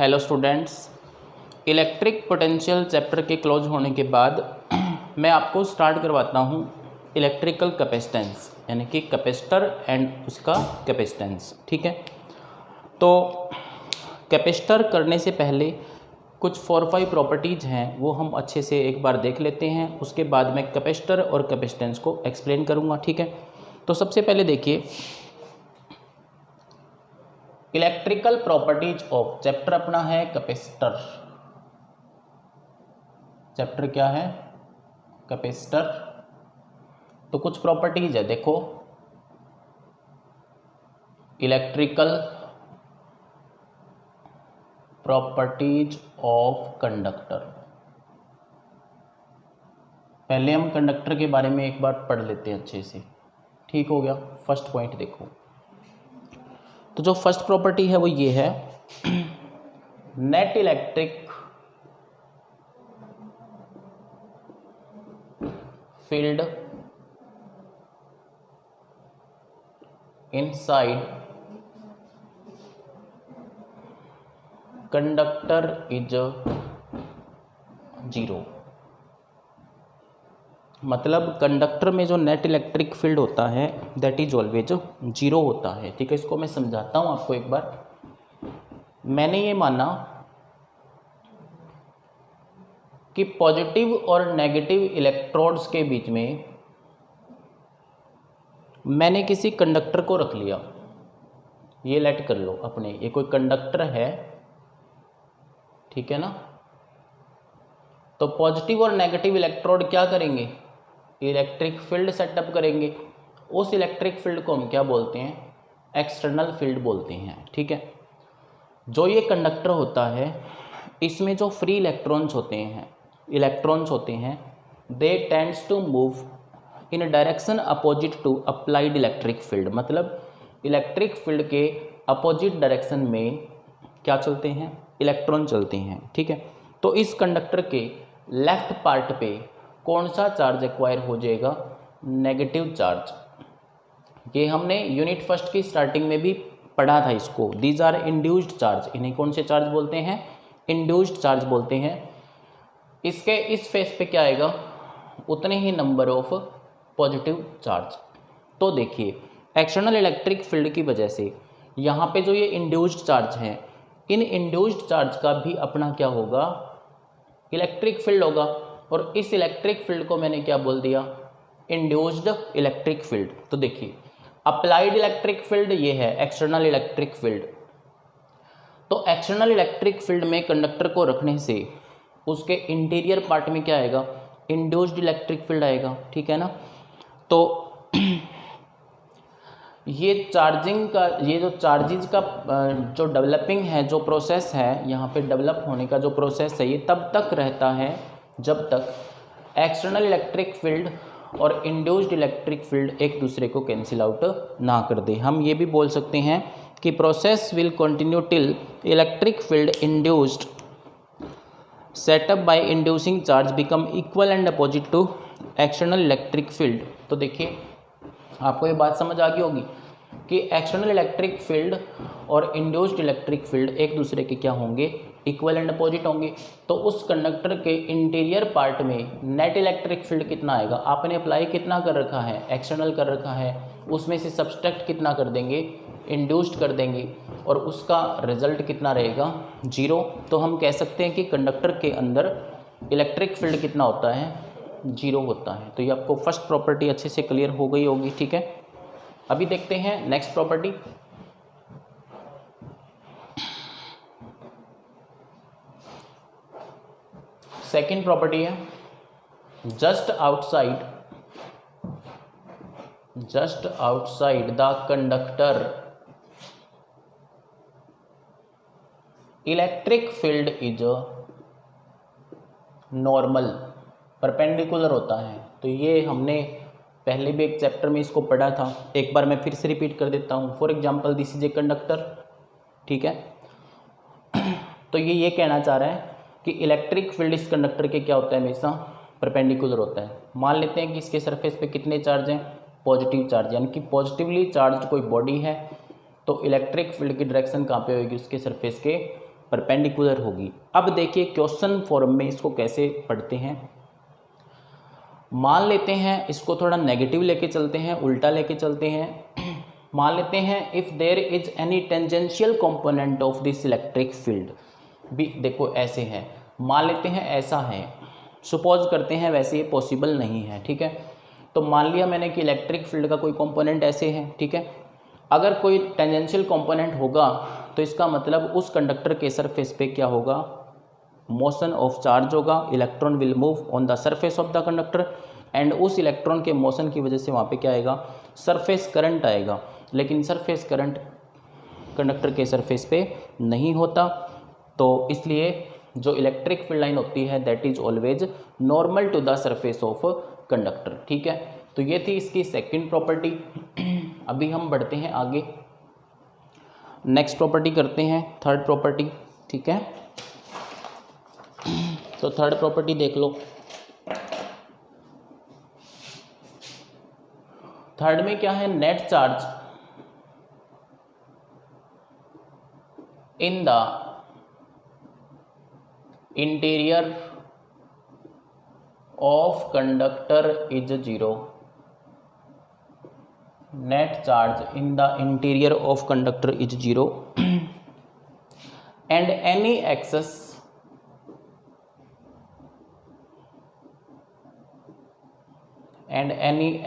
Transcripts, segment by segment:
Hello students, electric potential chapter के close होने के बाद मैं आपको स्टार्ट करवाता हूँ इलेक्ट्रिकल कैपेसिटेंस, यानी कि कैपेसिटर एंड उसका कैपेसिटेंस। ठीक है, तो कैपेसिटर करने से पहले कुछ 4-5 प्रॉपर्टीज़ हैं, वो हम अच्छे से एक बार देख लेते हैं। उसके बाद मैं कैपेसिटर और कैपेसिटेंस को एक्सप्लेन करूँगा। ठीक है, तो सबसे पहले देखिए इलेक्ट्रिकल प्रॉपर्टीज ऑफ, चैप्टर अपना है कैपेसिटर। चैप्टर क्या है? कैपेसिटर। तो कुछ प्रॉपर्टीज है, देखो इलेक्ट्रिकल प्रॉपर्टीज ऑफ कंडक्टर। पहले हम कंडक्टर के बारे में एक बार पढ़ लेते हैं अच्छे से। ठीक हो गया। फर्स्ट पॉइंट देखो, तो जो फर्स्ट प्रॉपर्टी है वो ये है, net electric field inside conductor is 0। मतलब कंडक्टर में जो नेट इलेक्ट्रिक फील्ड होता है दैट इज ऑलवेज 0 होता है। ठीक है, इसको मैं समझाता हूँ आपको एक बार। मैंने ये माना कि पॉजिटिव और नेगेटिव इलेक्ट्रोड्स के बीच में मैंने किसी कंडक्टर को रख लिया। ये लेट कर लो अपने, ये कोई कंडक्टर है, ठीक है ना। तो पॉजिटिव और नेगेटिव इलेक्ट्रोड क्या करेंगे? इलेक्ट्रिक फील्ड सेटअप करेंगे। उस इलेक्ट्रिक फील्ड को हम क्या बोलते हैं? एक्सटर्नल फील्ड बोलते हैं। ठीक है, जो ये कंडक्टर होता है इसमें जो फ्री इलेक्ट्रॉन्स होते हैं they tend to move in direction opposite to applied electric field. मतलब इलेक्ट्रिक फील्ड के अपोजिट डायरेक्शन में क्या चलते हैं? इलेक्ट्रॉन चलते हैं। ठीक है, तो इस कंडक्टर के लेफ्ट पार्ट पे कौन सा चार्ज एक्वायर हो जाएगा? Negative charge. ये हमने यूनिट फर्स्ट की स्टार्टिंग में भी पढ़ा था इसको। These are induced charge. इन्हें कौन से चार्ज बोलते हैं? इंड्यूस्ड चार्ज बोलते हैं। इसके इस फेस पे क्या आएगा? उतने ही नंबर ऑफ पॉजिटिव चार्ज। तो देखिए एक्सटर्नल इलेक्ट्रिक फील्ड की वजह से यहाँ पे जो ये इंड्यूस्ड चार्ज हैं, इन इंड्यूस्ड चार्ज का भी अपना क्या होगा? इलेक्ट्रिक फील्ड होगा। और इस इलेक्ट्रिक फील्ड को मैंने क्या बोल दिया? Induced electric field. तो देखिए अप्लाइड इलेक्ट्रिक फील्ड ये है एक्सटर्नल इलेक्ट्रिक फील्ड। तो एक्सटर्नल इलेक्ट्रिक फील्ड में कंडक्टर को रखने से उसके इंटीरियर पार्ट में क्या आएगा? इंड्यूस्ड इलेक्ट्रिक फील्ड आएगा। ठीक है ना। तो ये चार्जिंग का, ये जो चार्जेज का जो डेवलपिंग है, जो प्रोसेस है यहाँ पे डेवलप होने का जो प्रोसेस है, ये तब तक रहता है जब तक एक्सटर्नल इलेक्ट्रिक फील्ड और इंड्यूस्ड इलेक्ट्रिक फील्ड एक दूसरे को कैंसिल आउट ना कर दे। हम ये भी बोल सकते हैं कि process will continue till electric field induced setup by inducing charge become equal and opposite to external electric field. तो देखिए आपको ये बात समझ आ गई होगी कि एक्सटर्नल इलेक्ट्रिक फील्ड और इंड्यूस्ड इलेक्ट्रिक फील्ड एक दूसरे के क्या होंगे? इक्वल एंड अपोजिट होंगे। तो उस कंडक्टर के इंटीरियर पार्ट में नेट इलेक्ट्रिक फील्ड कितना आएगा? आपने अप्लाई कितना कर रखा है? एक्सटर्नल कर रखा है। उसमें से सब्सट्रैक्ट कितना कर देंगे? इंड्यूस्ड कर देंगे। और उसका रिजल्ट कितना रहेगा? 0। तो हम कह सकते हैं कि कंडक्टर के अंदर इलेक्ट्रिक फील्ड कितना होता है? 0 होता है। तो ये आपको फर्स्ट प्रॉपर्टी अच्छे से क्लियर हो गई होगी। ठीक है, अभी देखते हैं नेक्स्ट प्रॉपर्टी। सेकेंड प्रॉपर्टी है just outside the conductor electric field is normal, perpendicular होता है। तो ये हमने पहले भी एक चैप्टर में इसको पढ़ा था, एक बार मैं फिर से रिपीट कर देता हूँ। For example this is a conductor. ठीक है, तो ये कहना चाह रहा है कि इलेक्ट्रिक फील्ड इस कंडक्टर के क्या होता है? हमेशा परपेंडिकुलर होता है। मान लेते हैं कि इसके सरफेस पे कितने चार्ज हैं? पॉजिटिव चार्ज, यानी कि पॉजिटिवली चार्ज कोई बॉडी है तो इलेक्ट्रिक फील्ड की डायरेक्शन कहाँ पे होगी? उसके सरफेस के परपेंडिकुलर होगी। अब देखिए क्वेश्चन फॉर्म में इसको कैसे पढ़ते हैं। मान लेते हैं इसको थोड़ा नेगेटिव लेके चलते हैं, उल्टा लेके चलते हैं। मान लेते हैं if there is any tangential component of this electric field भी, देखो ऐसे है, मान लेते हैं ऐसा है, सपोज करते हैं, वैसे ये पॉसिबल नहीं है, ठीक है। तो मान लिया मैंने कि इलेक्ट्रिक फील्ड का कोई कंपोनेंट ऐसे है, ठीक है। अगर कोई टेंजेंशियल कंपोनेंट होगा तो इसका मतलब उस कंडक्टर के सरफेस पे क्या होगा, मोशन ऑफ चार्ज होगा, electron will move on the surface of the conductor and उस इलेक्ट्रॉन के मोशन की वजह से वहाँ पे क्या आएगा, सरफेस करंट आएगा। लेकिन सरफेस करंट कंडक्टर के सरफेस पे नहीं होता, तो इसलिए जो इलेक्ट्रिक फील्ड लाइन होती है that is always normal to the surface of conductor, ठीक है। तो ये थी इसकी सेकंड प्रॉपर्टी। अभी हम बढ़ते हैं आगे, नेक्स्ट प्रॉपर्टी करते हैं, थर्ड प्रॉपर्टी, ठीक है। तो थर्ड प्रॉपर्टी देख लो। थर्ड में क्या है, net charge in the interior of conductor is zero. Net charge in the interior of conductor is zero and any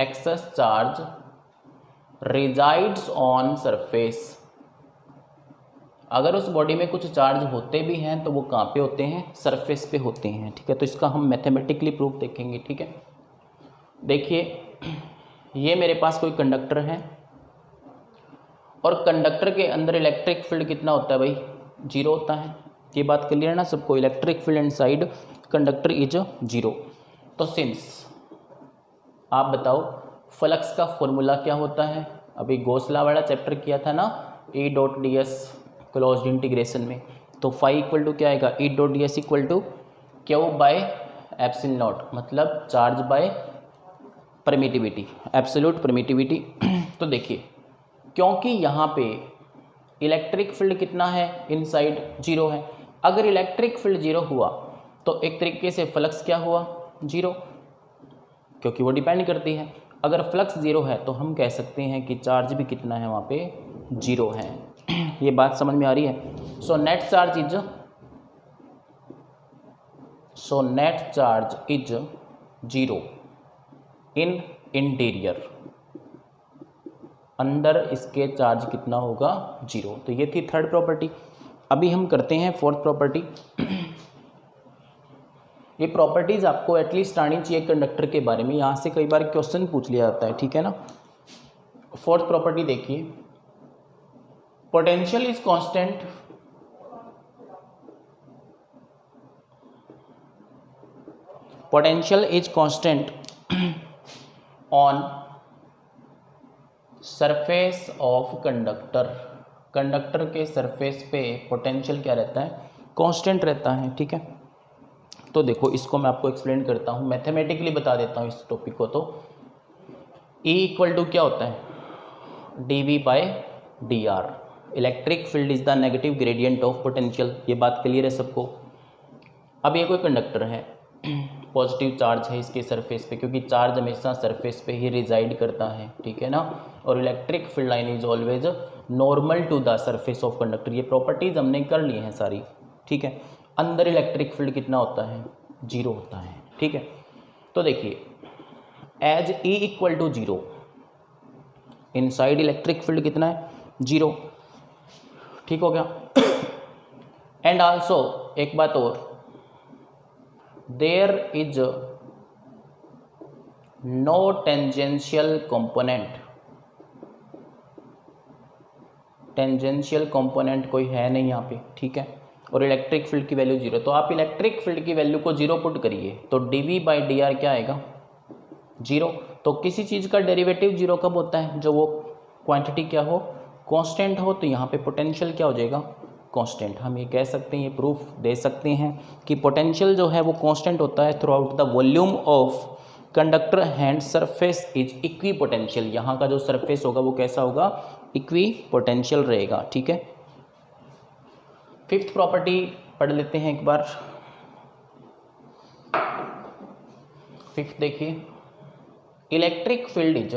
excess charge resides on surface। अगर उस बॉडी में कुछ चार्ज होते भी हैं तो वो कहाँ पे होते हैं, सरफेस पे होते हैं, ठीक है। तो इसका हम मैथमेटिकली प्रूफ देखेंगे, ठीक है। देखिए ये मेरे पास कोई कंडक्टर है और कंडक्टर के अंदर इलेक्ट्रिक फील्ड कितना होता है भाई, जीरो होता है। ये बात क्लियर है ना सबको, electric field inside conductor is zero. तो सिंस आप बताओ फ्लक्स का फॉर्मूला क्या होता है, अभी गॉस-लॉ वाला चैप्टर किया था ना, E.ds क्लोज्ड इंटीग्रेशन में। तो फाई इक्वल टू क्या आएगा, E.ds equal to Q by epsilon naught, मतलब charge by permittivity, absolute permittivity. तो देखिए क्योंकि यहाँ पे इलेक्ट्रिक फील्ड कितना है, इनसाइड जीरो है। अगर इलेक्ट्रिक फील्ड जीरो हुआ तो एक तरीके से फ्लक्स क्या हुआ, जीरो, क्योंकि वो डिपेंड करती है। अगर फ्लक्स जीरो है तो हम कह सकते हैं कि चार्ज भी कितना है वहाँ पे, जीरो है। ये बात समझ में आ रही है। So net charge is zero in interior, अंदर इसके चार्ज कितना होगा, जीरो। तो ये थी थर्ड प्रॉपर्टी। अभी हम करते हैं फोर्थ प्रॉपर्टी। ये प्रॉपर्टीज आपको एटलीस्ट आनी चाहिए कंडक्टर के बारे में, यहाँ से कई बार क्वेश्चन पूछ लिया जाता है, ठीक है ना। फोर्थ प्रॉपर्टी देखिए, potential is constant on surface of conductor. Conductor के सरफेस पे पोटेंशियल क्या रहता है, कांस्टेंट रहता है, ठीक है। तो देखो इसको मैं आपको एक्सप्लेन करता हूँ, मैथमेटिकली बता देता हूँ इस टॉपिक को। तो E इक्वल टू क्या होता है, dV by dr। Electric field is the negative gradient of potential, ये बात क्लियर है सबको। अब ये कोई कंडक्टर है, पॉजिटिव चार्ज है इसके सरफेस पे, क्योंकि चार्ज हमेशा सरफेस पे ही रिजाइड करता है, ठीक है ना। और electric field line is always normal to the surface of conductor. ये प्रॉपर्टीज हमने कर ली हैं सारी, ठीक है। अंदर इलेक्ट्रिक फील्ड कितना होता है, जीरो होता है, ठीक है। तो देखिए as E equal to zero, inside electric field कितना है, जीरो, ठीक हो गया। एंड आल्सो एक बात और, there is no tangential component. Tangential component कोई है नहीं यहाँ पे, ठीक है। और इलेक्ट्रिक फील्ड की वैल्यू जीरो, तो आप इलेक्ट्रिक फील्ड की वैल्यू को जीरो पुट करिए तो dV बाई dr क्या आएगा, जीरो। तो किसी चीज़ का डेरिवेटिव जीरो कब होता है, जो वो क्वांटिटी क्या हो, कांस्टेंट हो। तो यहाँ पे पोटेंशियल क्या हो जाएगा, कांस्टेंट। हम ये कह सकते हैं, ये प्रूफ दे सकते हैं कि पोटेंशियल जो है वो कांस्टेंट होता है through out the volume of conductor hand surface is equi potential. यहाँ का जो सरफेस होगा वो कैसा होगा, इक्वी पोटेंशियल रहेगा, ठीक है। फिफ्थ प्रॉपर्टी पढ़ लेते हैं एक बार। फिफ्थ देखिए, electric field is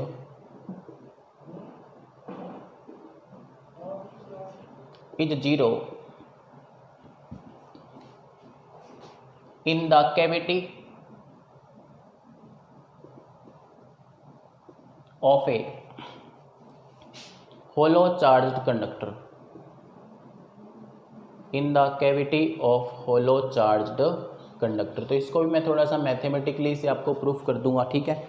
zero in the cavity of a hollow charged conductor, in the cavity of hollow charged conductor। तो इसको भी मैं थोड़ा सा मैथमेटिकली से आपको प्रूफ कर दूंगा, ठीक है।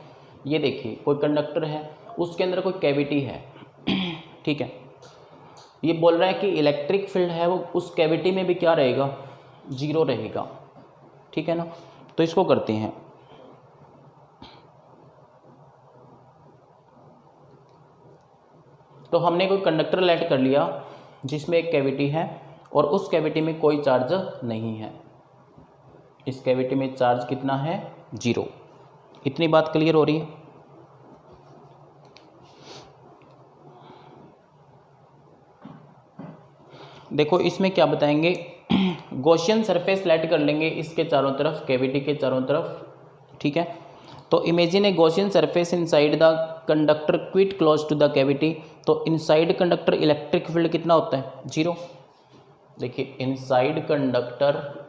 ये देखिए कोई कंडक्टर है, उसके अंदर कोई कैविटी है, ठीक है। ये बोल रहा है कि इलेक्ट्रिक फील्ड है वो उस कैविटी में भी क्या रहेगा, जीरो रहेगा, ठीक है ना। तो इसको करते हैं, तो हमने कोई कंडक्टर लेट कर लिया जिसमें एक कैविटी है और उस कैविटी में कोई चार्ज नहीं है। इस कैविटी में चार्ज कितना है, जीरो। इतनी बात क्लियर हो रही है। देखो इसमें क्या बताएंगे, गॉसियन सरफेस लेट कर लेंगे इसके चारों तरफ, कैविटी के चारों तरफ, ठीक है। तो imagine a Gaussian surface inside the conductor quite close to the cavity. तो इनसाइड कंडक्टर इलेक्ट्रिक फील्ड कितना होता है, जीरो। देखिए इनसाइड कंडक्टर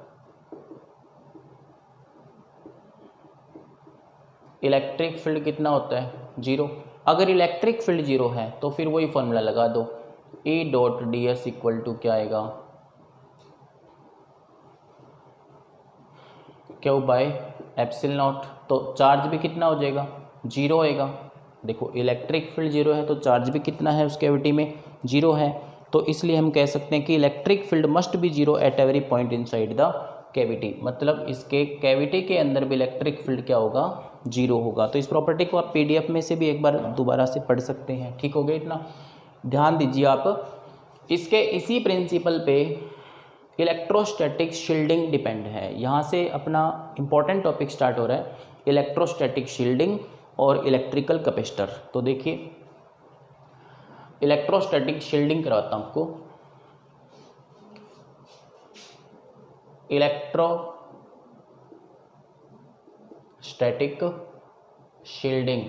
इलेक्ट्रिक फील्ड कितना होता है, जीरो। अगर इलेक्ट्रिक फील्ड जीरो है तो फिर वही फॉर्मूला लगा दो, E dot D S equal to क्या आएगा, क्यू बाय एप्सिलॉन नॉट। तो चार्ज भी कितना हो जाएगा, जीरो होएगा। देखो इलेक्ट्रिक फील्ड जीरो है तो चार्ज भी कितना है उस कैविटी में, जीरो है। तो इसलिए हम कह सकते हैं कि electric field must be zero at every point inside the cavity. मतलब इसके कैविटी के अंदर भी इलेक्ट्रिक फील्ड क्या होगा, जीरो होगा। तो इस प्रॉपर्टी को आप पीडीएफ में से भी एक बार दोबारा से पढ़ सकते हैं, ठीक हो गया। इतना ध्यान दीजिए आप। इसके इसी प्रिंसिपल पे इलेक्ट्रोस्टैटिक शील्डिंग डिपेंड है। यहाँ से अपना इंपॉर्टेंट टॉपिक स्टार्ट हो रहा है, इलेक्ट्रोस्टैटिक शील्डिंग और इलेक्ट्रिकल कैपेसिटर। तो देखिए इलेक्ट्रोस्टैटिक शील्डिंग करवाता हूँ आपको। इलेक्ट्रोस्टैटिक शील्डिंग,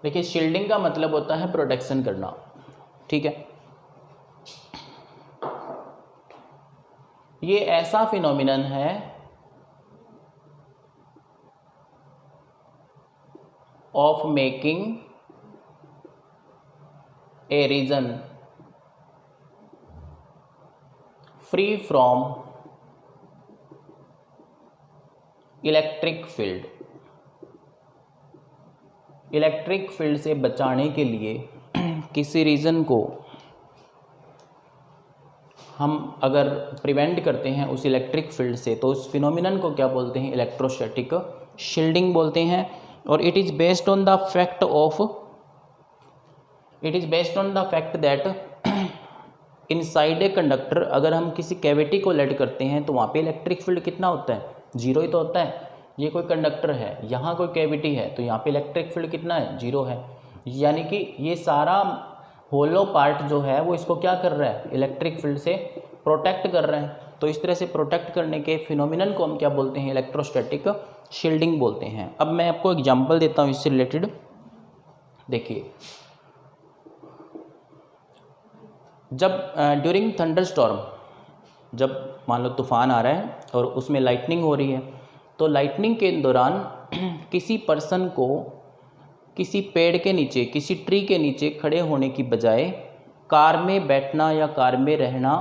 देखिए शील्डिंग का मतलब होता है प्रोटेक्शन करना, ठीक है। ये ऐसा फिनोमिनन है of making a region free from electric field. Electric field से बचाने के लिए किसी रीजन को हम अगर प्रिवेंट करते हैं उस इलेक्ट्रिक फील्ड से, तो उस फिनोमिनन को क्या बोलते हैं, इलेक्ट्रोस्टैटिक शील्डिंग बोलते हैं। और it is based on the fact that inside a conductor, अगर हम किसी कैविटी को लेट करते हैं तो वहाँ पे इलेक्ट्रिक फील्ड कितना होता है, जीरो ही तो होता है। ये कोई कंडक्टर है, यहाँ कोई कैविटी है, तो यहाँ पे इलेक्ट्रिक फील्ड कितना है, जीरो है। यानी कि ये सारा होलो पार्ट जो है वो इसको क्या कर रहा है, इलेक्ट्रिक फील्ड से प्रोटेक्ट कर रहा है। तो इस तरह से प्रोटेक्ट करने के फिनोमिनन को हम क्या बोलते हैं, इलेक्ट्रोस्टैटिक शील्डिंग बोलते हैं। अब मैं आपको एग्जांपल देता हूँ इससे रिलेटेड। देखिए जब ड्यूरिंग थंडरस्टॉर्म, जब मान लो तूफान आ रहा है और उसमें लाइटनिंग हो रही है, तो लाइटनिंग के दौरान किसी पर्सन को किसी पेड़ के नीचे, किसी ट्री के नीचे खड़े होने की बजाय कार में बैठना या कार में रहना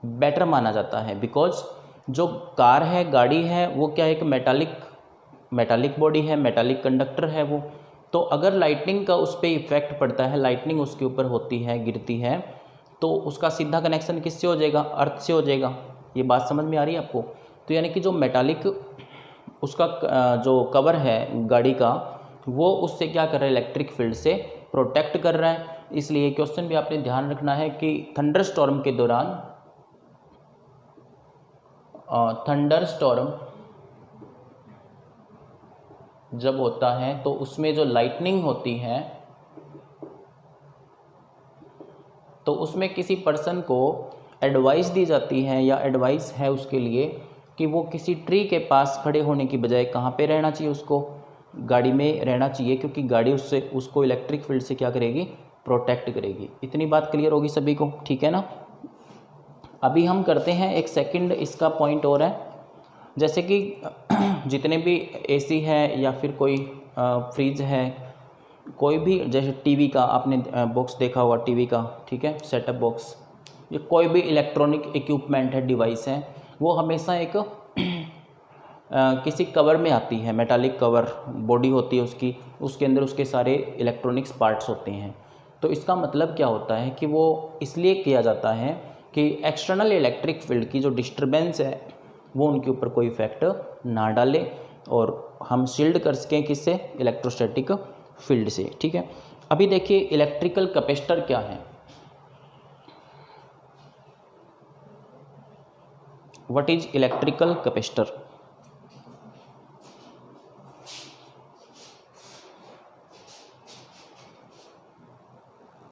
बेटर माना जाता है। बिकॉज जो कार है, गाड़ी है, वो क्या एक मेटालिक बॉडी है, मेटालिक कंडक्टर है वो। तो अगर लाइटनिंग का उस पर इफेक्ट पड़ता है, लाइटनिंग उसके ऊपर होती है, गिरती है, तो उसका सीधा कनेक्शन किससे हो जाएगा, अर्थ से हो जाएगा। ये बात समझ में आ रही है आपको। तो यानी कि जो मेटालिक उसका जो कवर है गाड़ी का, वो उससे क्या कर रहा है, इलेक्ट्रिक फील्ड से प्रोटेक्ट कर रहा है। इसलिए क्वेश्चन भी आपने ध्यान रखना है कि थंडरस्टॉर्म के दौरान, थंडरस्टॉर्म जब होता है तो उसमें जो लाइटनिंग होती है तो उसमें किसी पर्सन को एडवाइस दी जाती है या एडवाइस है उसके लिए कि वो किसी ट्री के पास खड़े होने की बजाय कहाँ पे रहना चाहिए, उसको गाड़ी में रहना चाहिए, क्योंकि गाड़ी उसको इलेक्ट्रिक फील्ड से क्या करेगी, प्रोटेक्ट करेगी। इतनी बात क्लियर होगी सभी को, ठीक है ना। अभी हम करते हैं एक सेकंड, इसका पॉइंट और है, जैसे कि जितने भी एसी है या फिर कोई फ्रिज है, कोई भी, जैसे टीवी का आपने बॉक्स देखा होगा, टीवी का, ठीक है, सेटअप बॉक्स, ये कोई भी इलेक्ट्रॉनिक इक्विपमेंट है, डिवाइस है, वो हमेशा एक किसी कवर में आती है, मेटालिक कवर बॉडी होती है उसकी, उसके अंदर उसके सारे इलेक्ट्रॉनिक्स पार्ट्स होते हैं। तो इसका मतलब क्या होता है कि वो इसलिए किया जाता है कि एक्सटर्नल इलेक्ट्रिक फील्ड की जो डिस्टर्बेंस है वो उनके ऊपर कोई इफेक्ट ना डाले और हम शील्ड कर सकें किससे, इलेक्ट्रोस्टैटिक फील्ड से, ठीक है। अभी देखिए इलेक्ट्रिकल कैपेसिटर क्या है। What is electrical capacitor?